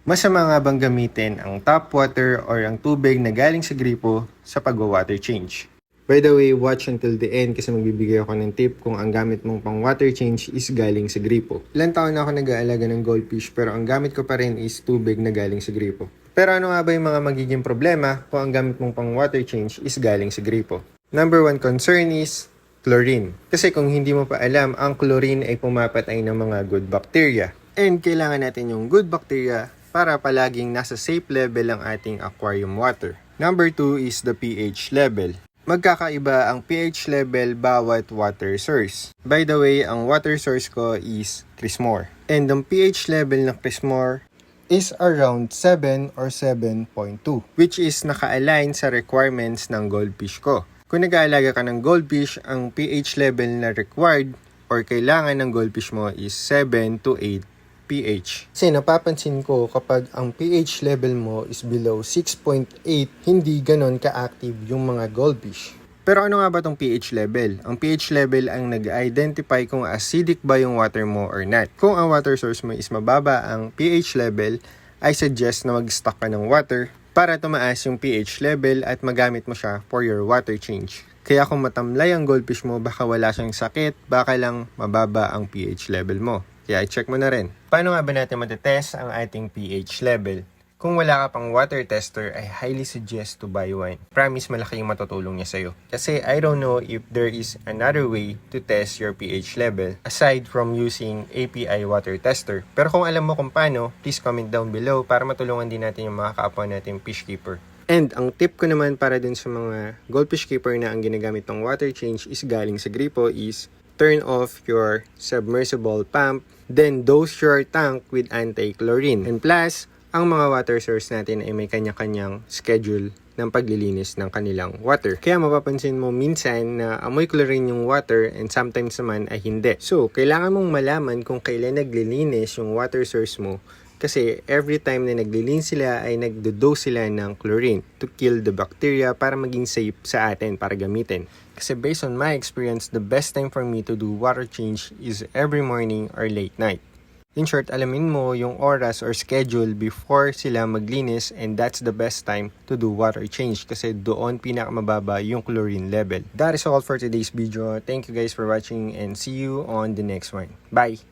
Masama nga bang gamitin ang tap water or ang tubig na galing sa gripo sa pag-water change? By the way, watch until the end kasi magbibigay ako ng tip kung ang gamit mong pang water change is galing sa gripo. Ilang taon na ako nag-aalaga ng goldfish pero ang gamit ko pa rin is tubig na galing sa gripo. Pero ano nga ba yung mga magiging problema kung ang gamit mong pang water change is galing sa gripo? Number one concern is chlorine. Kasi kung hindi mo pa alam, ang chlorine ay pumapatay ng mga good bacteria. And kailangan natin yung good bacteria para palaging nasa safe level ang ating aquarium water. Number 2 is the pH level. Magkakaiba ang pH level bawat water source. By the way, ang water source ko is Crismore. And ang pH level ng Crismore is around 7 or 7.2, which is naka-align sa requirements ng goldfish ko. Kung nag-aalaga ka ng goldfish, ang pH level na required or kailangan ng goldfish mo is 7 to 8 pH. Kasi napapansin ko kapag ang pH level mo is below 6.8, hindi ganon ka-active yung mga goldfish. Pero ano nga ba tong pH level? Ang pH level ang nag-identify kung acidic ba yung water mo or not. Kung ang water source mo is mababa ang pH level, I suggest na mag-stock ka ng water para tumaas yung pH level at magamit mo siya for your water change. Kaya kung matamlay ang goldfish mo, baka wala siyang sakit, baka lang mababa ang pH level mo. Kaya i-check mo na rin. Paano nga ba natin matetest ang ating pH level? Kung wala ka pang water tester, I highly suggest to buy one. Promise malaki yung matutulong niya sa'yo. Kasi I don't know if there is another way to test your pH level aside from using API water tester. Pero kung alam mo kung paano, please comment down below para matulungan din natin yung mga kapwa nating fish keeper. And ang tip ko naman para dun sa mga goldfish keeper na ang ginagamit ng water change is galing sa gripo is turn off your submersible pump, then dose your tank with anti-chlorine. And plus, ang mga water source natin ay may kanya-kanyang schedule ng paglilinis ng kanilang water. Kaya mapapansin mo minsan na amoy chlorine yung water and sometimes naman ay hindi. So, kailangan mong malaman kung kailan naglilinis yung water source mo kasi every time na naglilinis sila ay nagdo-dose sila ng chlorine to kill the bacteria para maging safe sa atin para gamitin. Kasi based on my experience, the best time for me to do water change is every morning or late night. In short, alamin mo yung oras or schedule before sila maglinis and that's the best time to do water change kasi doon pinakamababa yung chlorine level. That is all for today's video. Thank you guys for watching and see you on the next one. Bye!